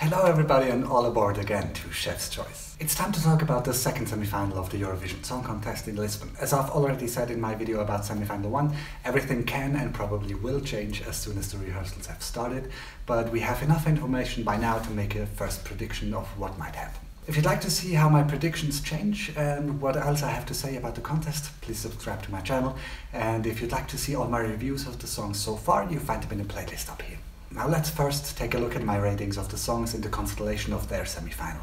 Hello everybody and all aboard again to Chef's Choice. It's time to talk about the second semi-final of the Eurovision Song Contest in Lisbon. As I've already said in my video about semi-final 1, everything can and probably will change as soon as the rehearsals have started, but we have enough information by now to make a first prediction of what might happen. If you'd like to see how my predictions change and what else I have to say about the contest, please subscribe to my channel, and if you'd like to see all my reviews of the songs so far, you find them in a playlist up here. Now let's first take a look at my ratings of the songs in the constellation of their semi-final.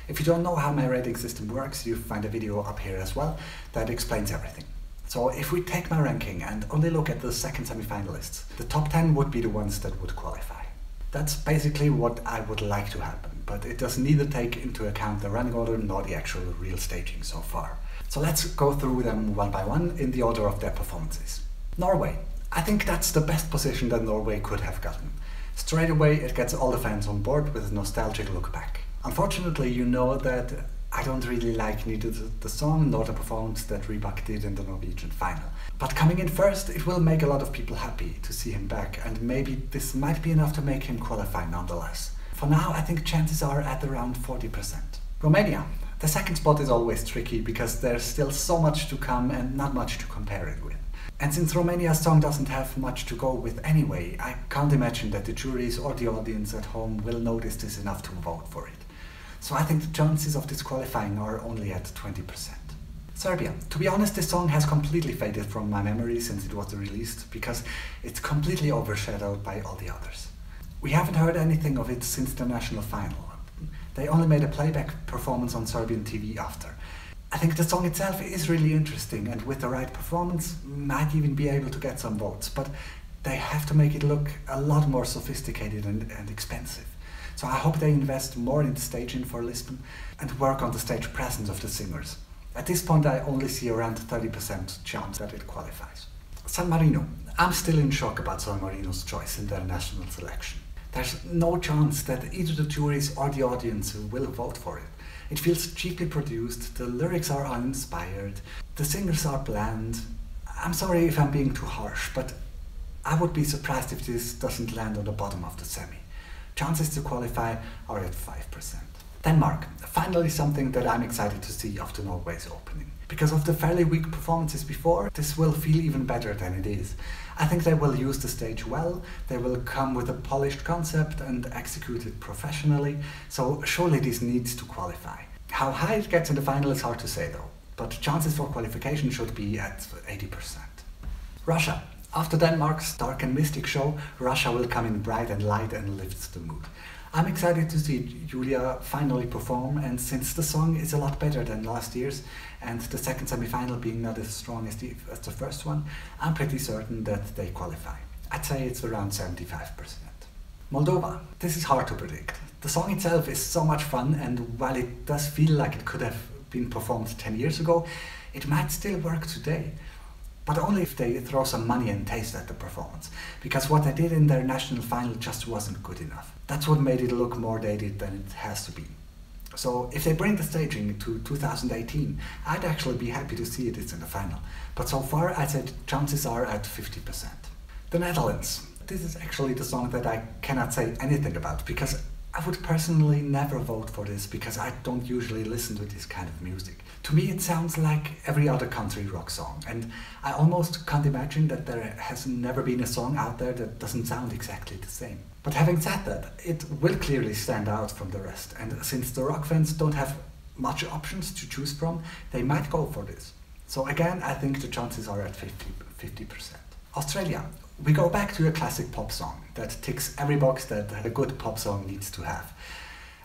If you don't know how my rating system works, you find a video up here as well that explains everything. So if we take my ranking and only look at the second semi-finalists, the top 10 would be the ones that would qualify. That's basically what I would like to happen, but it does neither take into account the running order nor the actual real staging so far. So let's go through them one by one in the order of their performances. Norway. I think that's the best position that Norway could have gotten. Straight away it gets all the fans on board with a nostalgic look back. Unfortunately, you know that I don't really like neither the song nor the performance that Rybak did in the Norwegian final. But coming in first, it will make a lot of people happy to see him back, and maybe this might be enough to make him qualify nonetheless. For now, I think chances are at around 40%. Romania. The second spot is always tricky because there's still so much to come and not much to compare it with. And since Romania's song doesn't have much to go with anyway, I can't imagine that the juries or the audience at home will notice this enough to vote for it. So I think the chances of disqualifying are only at 20%. Serbia. To be honest, this song has completely faded from my memory since it was released, because it's completely overshadowed by all the others. We haven't heard anything of it since the national final. They only made a playback performance on Serbian TV after. I think the song itself is really interesting, and with the right performance might even be able to get some votes, but they have to make it look a lot more sophisticated and expensive. So I hope they invest more in staging for Lisbon and work on the stage presence of the singers. At this point I only see around 30% chance that it qualifies. San Marino. I'm still in shock about San Marino's choice in their national selection. There's no chance that either the juries or the audience will vote for it. It feels cheaply produced, the lyrics are uninspired, the singers are bland. I'm sorry if I'm being too harsh, but I would be surprised if this doesn't land on the bottom of the semi. Chances to qualify are at 5%. Denmark. Finally something that I'm excited to see after Norway's opening. Because of the fairly weak performances before, this will feel even better than it is. I think they will use the stage well, they will come with a polished concept and execute it professionally, so surely this needs to qualify. How high it gets in the final is hard to say though, but chances for qualification should be at 80%. Russia. After Denmark's dark and mystic show, Russia will come in bright and light and lifts the mood. I'm excited to see Julia finally perform, and since the song is a lot better than last year's, and the second semi-final being not as strong as the first one, I'm pretty certain that they qualify. I'd say it's around 75%. Moldova. This is hard to predict. The song itself is so much fun, and while it does feel like it could have been performed 10 years ago, it might still work today. But only if they throw some money and taste at the performance, because what they did in their national final just wasn't good enough. That's what made it look more dated than it has to be. So if they bring the staging to 2018, I'd actually be happy to see it in the final. But so far I'd say chances are at 50%. The Netherlands. This is actually the song that I cannot say anything about, because I would personally never vote for this because I don't usually listen to this kind of music. To me it sounds like every other country rock song, and I almost can't imagine that there has never been a song out there that doesn't sound exactly the same. But having said that, it will clearly stand out from the rest, and since the rock fans don't have much options to choose from, they might go for this. So again, I think the chances are at 50%. Australia. We go back to a classic pop song that ticks every box that a good pop song needs to have.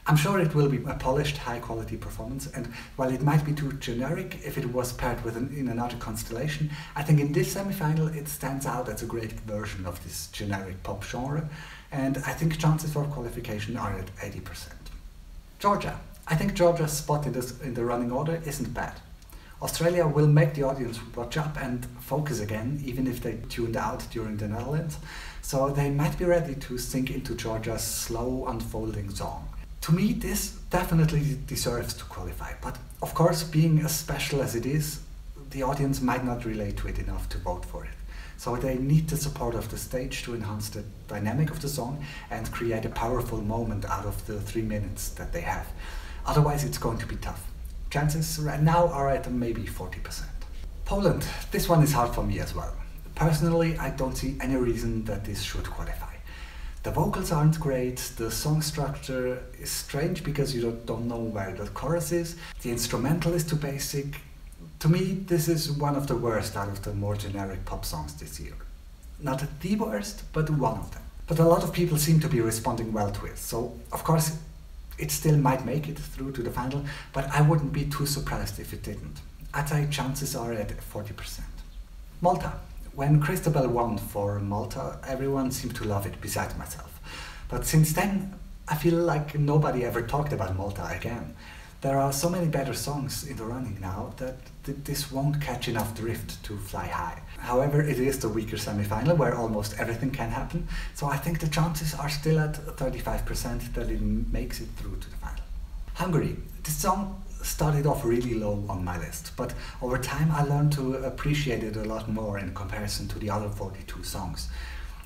I'm sure it will be a polished, high-quality performance, and while it might be too generic if it was paired with in another constellation, I think in this semi-final it stands out as a great version of this generic pop genre, and I think chances for qualification are at 80%. Georgia. I think Georgia's spot in the running order isn't bad. Australia will make the audience watch up and focus again, even if they tuned out during the Netherlands, so they might be ready to sink into Georgia's slow unfolding song. To me, this definitely deserves to qualify, but of course, being as special as it is, the audience might not relate to it enough to vote for it. So they need the support of the stage to enhance the dynamic of the song and create a powerful moment out of the 3 minutes that they have. Otherwise it's going to be tough. Chances right now are at maybe 40%. Poland, this one is hard for me as well. Personally, I don't see any reason that this should qualify. The vocals aren't great, the song structure is strange because you don't know where the chorus is, the instrumental is too basic. To me, this is one of the worst out of the more generic pop songs this year. Not the worst, but one of them. But a lot of people seem to be responding well to it, so of course it still might make it through to the final, but I wouldn't be too surprised if it didn't. I'd say chances are at 40%. Malta. When Christabel won for Malta, everyone seemed to love it, besides myself. But since then, I feel like nobody ever talked about Malta again. There are so many better songs in the running now that this won't catch enough drift to fly high. However, it is the weaker semi-final where almost everything can happen, so I think the chances are still at 35% that it makes it through to the final. Hungary. This song started off really low on my list, but over time I learned to appreciate it a lot more in comparison to the other 42 songs.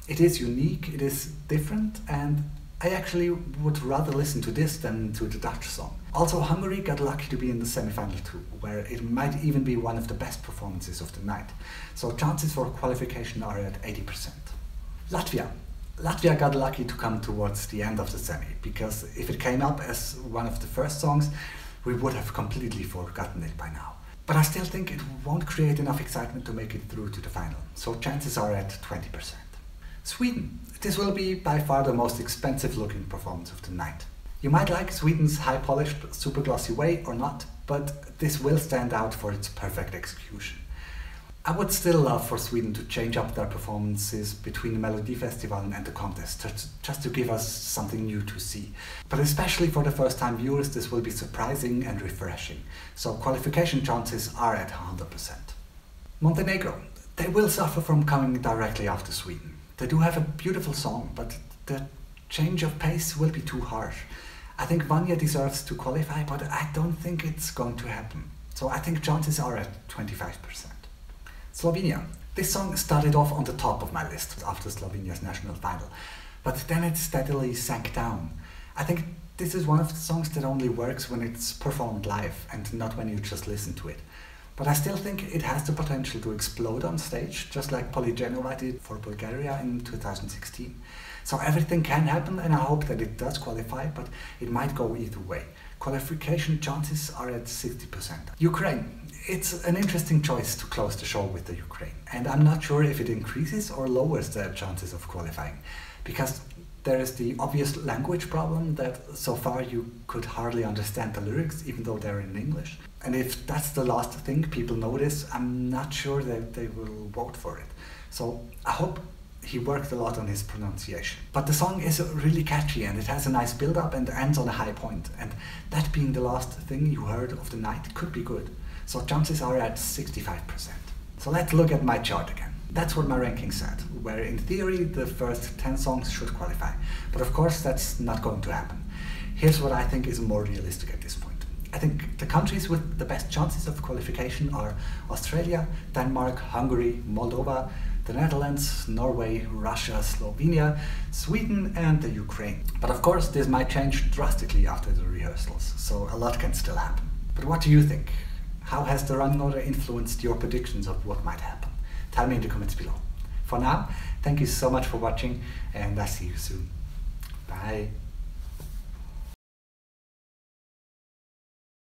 It is unique, it is different, and I actually would rather listen to this than to the Dutch song. Also, Hungary got lucky to be in the semi-final too, where it might even be one of the best performances of the night. So chances for qualification are at 80%. Latvia. Latvia got lucky to come towards the end of the semi, because if it came up as one of the first songs, we would have completely forgotten it by now. But I still think it won't create enough excitement to make it through to the final, so chances are at 20%. Sweden. This will be by far the most expensive looking performance of the night. You might like Sweden's high polished, super glossy way or not, but this will stand out for its perfect execution. I would still love for Sweden to change up their performances between the Melodifestivalen and the contest, just to give us something new to see. But especially for the first time viewers, this will be surprising and refreshing. So qualification chances are at 100%. Montenegro. They will suffer from coming directly after Sweden. They do have a beautiful song, but the change of pace will be too harsh. I think Vanya deserves to qualify, but I don't think it's going to happen. So I think chances are at 25%. Slovenia. This song started off on the top of my list after Slovenia's national final, but then it steadily sank down. I think this is one of the songs that only works when it's performed live and not when you just listen to it. But I still think it has the potential to explode on stage, just like Poligenova did for Bulgaria in 2016. So everything can happen, and I hope that it does qualify, but it might go either way. Qualification chances are at 60%. Ukraine. It's an interesting choice to close the show with the Ukraine, and I'm not sure if it increases or lowers their chances of qualifying, because there is the obvious language problem that so far you could hardly understand the lyrics even though they're in English. And if that's the last thing people notice, I'm not sure that they will vote for it. So I hope he worked a lot on his pronunciation. But the song is really catchy and it has a nice build-up and ends on a high point, and that being the last thing you heard of the night could be good. So chances are at 65%. So let's look at my chart again. That's what my ranking said, where in theory the first 10 songs should qualify. But of course that's not going to happen. Here's what I think is more realistic at this point. I think the countries with the best chances of qualification are Australia, Denmark, Hungary, Moldova, the Netherlands, Norway, Russia, Slovenia, Sweden and the Ukraine. But of course this might change drastically after the rehearsals, so a lot can still happen. But what do you think? How has the running order influenced your predictions of what might happen? Tell me in the comments below. For now, thank you so much for watching and I'll see you soon. Bye.